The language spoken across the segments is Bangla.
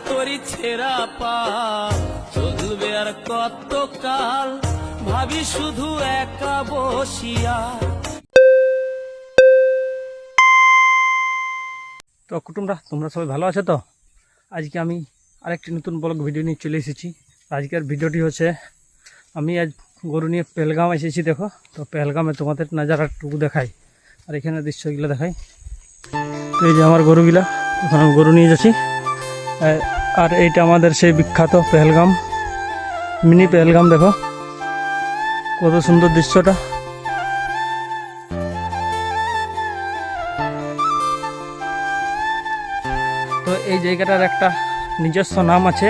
তোরি ছেঁড়া পা চলবে আর কত কাল, ভাবি শুধু একা বসিয়া। তো কুটুমরা, তোমরা সবাই ভালো আছো তো? আজকে আমি আরেকটি নতুন ব্লগ ভিডিও নিয়ে চলে এসেছি। আজকের ভিডিওটি হচ্ছে আমি আজ গরু নিয়ে পেহেলগাম এসেছি। দেখো তো পেহেলগামে তোমাদের নাজারাটুকু দেখাই আর এখানে দৃশ্যগুলো দেখাই। তো এই যে আমার গরুগুলা, এখন আমি গরু নিয়ে যাচ্ছি। আর এইটা আমাদের সেই বিখ্যাত পেহেলগাম, মিনি পেহেলগাম। দেখো কত সুন্দর দৃশ্যটা। তো এই জায়গাটার একটা নিজস্ব নাম আছে,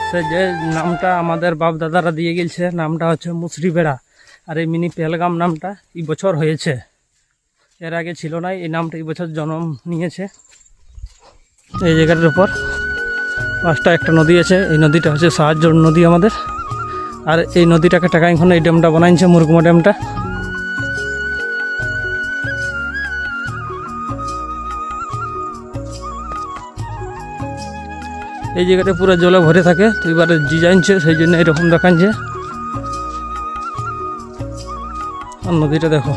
সে যে নামটা আমাদের বাপ দাদারা দিয়ে গেছে, নামটা হচ্ছে মুসরি বেড়া। আর এই মিনি পেহেলগাম নামটা এই বছর হয়েছে, এর আগে ছিল না। এই নামটা এই বছর জন্ম নিয়েছে। এই জায়গাটার উপর পাঁচটা একটা নদী আছে, এই নদীটা হচ্ছে সাহায্য নদী আমাদের। আর এই নদীটাকে টাকাইখন এই ড্যামটা বানাইছে, মুরগুমা ড্যামটা। এই জায়গাটা পুরো জলে ভরে থাকে, তো এবারে ডিজাইনছে সেই জন্য এরকম দেখাচ্ছে। আর নদীটা দেখো,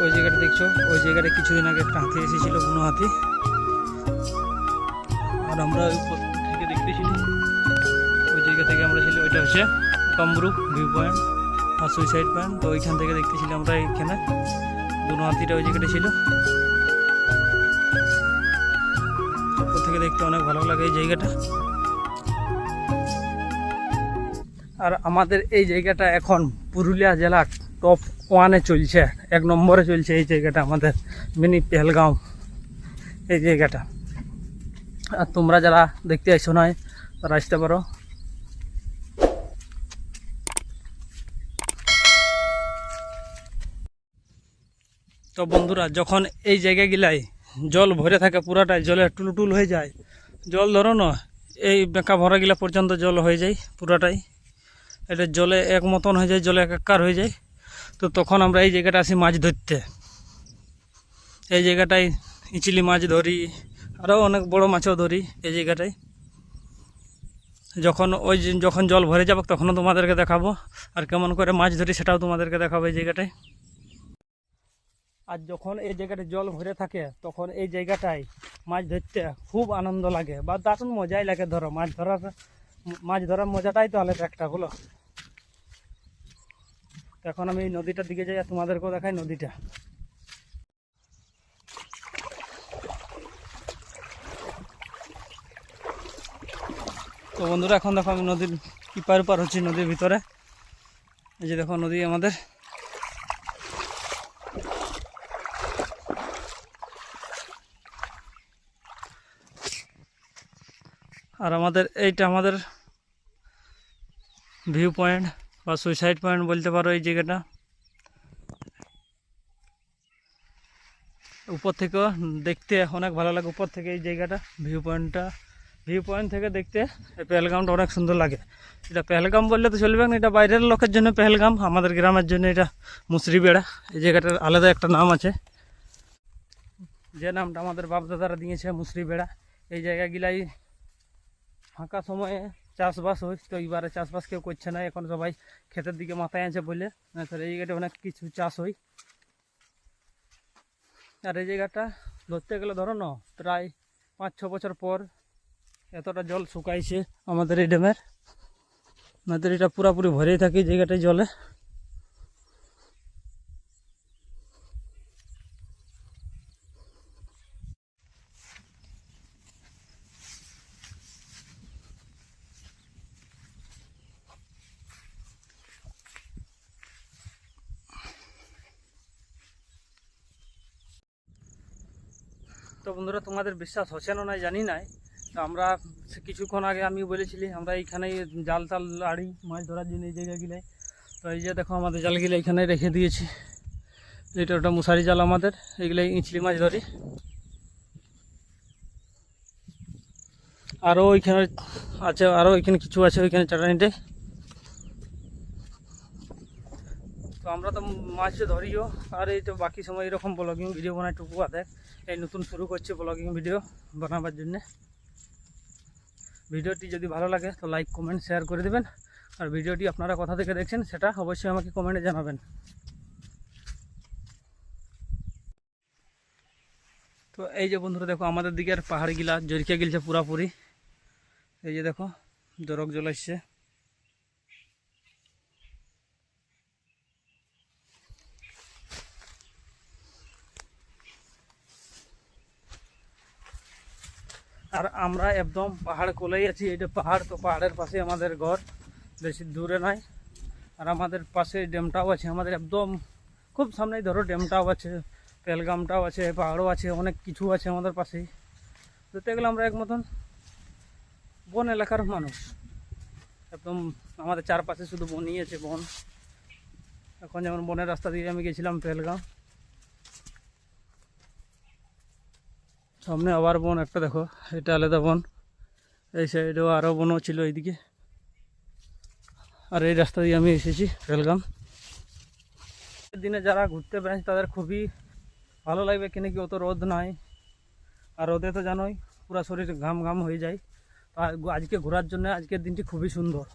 ওই জায়গাটা দেখছো, ওই জায়গাটা কিছুদিন আগে একটা হাতি এসেছিল, বুনো হাতি। আর আমরা ওই উপর থেকে দেখতেছিলি, ওই জায়গা থেকে আমরা ছিল, ওইটা হচ্ছে কামরু ভিউ পয়েন্ট আর সুইসাইড পয়েন্ট। তো ওইখান থেকে দেখতেছিলাম আমরা এইখানে বুনো হাতিটা ওই জায়গাটা ছিল। উপর থেকে দেখতে অনেক ভালো লাগে এই জায়গাটা। আর আমাদের এই জায়গাটা এখন পুরুলিয়া জেলার টপ 1-এ চলছে, 1 নম্বরে চলছে এই জায়গাটা আমাদের মিনি পেহেলগাম এই জায়গাটা। আর তোমরা যারা দেখতে আসছো না তারা আসতে পারো। তো বন্ধুরা, যখন এই জায়গাগুলাই জল ভরে থাকে, পুরাটাই জলে টুলটুল হয়ে যায়, জল ধরো না এই বেঁকা ভরাগুলা পর্যন্ত জল হয়ে যায় পুরাটাই, এটা জলে এক মতন হয়ে যায়, জলে একাকার হয়ে যায়। তো তখন আমরা এই জায়গাটা আসি মাছ ধরতে। এই জায়গাটায় ইচলি মাছ ধরি, আরও অনেক বড় মাছও ধরি এই জায়গাটায়। যখন জল ভরে যাবে তখনও তোমাদেরকে দেখাবো, আর কেমন করে মাছ ধরি সেটাও তোমাদেরকে দেখাবো এই জায়গাটায়। আর যখন এই জায়গাটায় জল ভরে থাকে তখন এই জায়গাটায় মাছ ধরতে খুব আনন্দ লাগে, বা দারুণ মজাই লাগে। ধরো মাছ ধরার মজাটাই তো আলাদা একটা, বলো। এখন আমি এই নদীটার দিকে যাই আর তোমাদেরকেও দেখাই নদীটা। তো বন্ধুরা, এখন দেখো আমি নদীর ইপার উপার হচ্ছি, নদীর ভিতরে। এই যে দেখো নদী আমাদের। আর এইটা আমাদের ভিউ পয়েন্ট বা সুইসাইড পয়েন্ট বলতে পারো এই জায়গাটা। উপর থেকেও দেখতে অনেক ভালো লাগে, উপর থেকে এই জায়গাটা ভিউ পয়েন্ট থেকে দেখতে এই পেহেলগামটা অনেক সুন্দর লাগে। এটা পেহেলগাম বললে তো চলবে না, এটা বাইরের লোকের জন্য পেহেলগাম, আমাদের গ্রামের জন্য এটা মুসরি বেড়া। এই জায়গাটার আলাদা একটা নাম আছে, যে নামটা আমাদের বাপ দাদারা দিয়েছে, মুসরি বেড়া। এই জায়গাগুলাই ফাঁকা সময়ে চাষবাস হয়, তো এবারে চাষবাস কেউ করছে না, এখন সবাই ক্ষেতের দিকে মাথায় আছে বলে। এই জায়গাটা অনেক কিছু চাষ হয়। আর এই জায়গাটা ধরতে গেলে ধরো না প্রায় 5-6 বছর পর এতটা জল শুকাইছে আমাদের এই ড্যামের। নদীর এটা পুরাপুরি ভরেই থাকে জায়গাটায় জলে। তো বন্ধুরা, তোমাদের বিশ্বাস হচ্ছে না জানি না, তো আমরা কিছুক্ষণ আগে আমি বলেছিলি আমরা এইখানেই জাল টাল আড়ি মাছ ধরার জন্য এই জায়গাগুলোয়। তো এই যে দেখো আমাদের জালগুলো এখানে রেখে দিয়েছি, এটা ওটা মশারি জাল আমাদের, এগুলো ইঁচলি মাছ ধরি। আরও ওইখানে আছে, আরও ওইখানে কিছু আছে ওইখানে চাটানিতে। তো আমরা তো মাছ ধরিও, আর এই তো বাকি সময় এরকম ব্লগিং ভিডিও বানাই টুকু দেখ। এই নতুন শুরু করছি ব্লগিং ভিডিও বানাবার জন্যে। ভিডিওটি যদি ভালো লাগে তো লাইক কমেন্ট শেয়ার করে দেবেন, আর ভিডিওটি আপনারা কোথা থেকে দেখছেন সেটা অবশ্যই আমাকে কমেন্টে জানাবেন। তো এই যে বন্ধুরা দেখো আমাদের দিকের পাহাড়গুলা জরিকে গেলছে পুরাপুরি। এই যে দেখো জরক জল আসছে। আর আমরা একদম পাহাড় কোলেই আছি, এটা পাহাড়, তো পাহাড়ের পাশে আমাদের ঘর, বেশি দূরে নাই। আর আমাদের পাশে ড্যামটাও আছে, আমাদের একদম খুব সামনেই ধরো ড্যামটাও আছে, পেলগামটাও আছে, পাহাড়ও আছে, অনেক কিছু আছে আমাদের পাশেই। ধরতে গেলে আমরা এক মতন বন এলাকার মানুষ, একদম আমাদের চারপাশে শুধু বনই আছে, বন। এখন যেমন বনের রাস্তা দিয়ে আমি গেছিলাম পেলগাম, সামনে আবার বন একটা দেখো, এটা আলাদা বন, এই সাইডেও আরও বনও ছিল এইদিকে। আর এই রাস্তা দিয়ে আমি এসেছি পেলগাম। দিনে যারা ঘুরতে বেড়াচ্ছে তাদের খুবই ভালো লাগবে, কেন কি অত রোদ নাই, আর রোদে তো জানোই পুরো শরীর ঘাম ঘাম হয়ে যায়। আর আজকে ঘোরার জন্য আজকের দিনটি খুবই সুন্দর।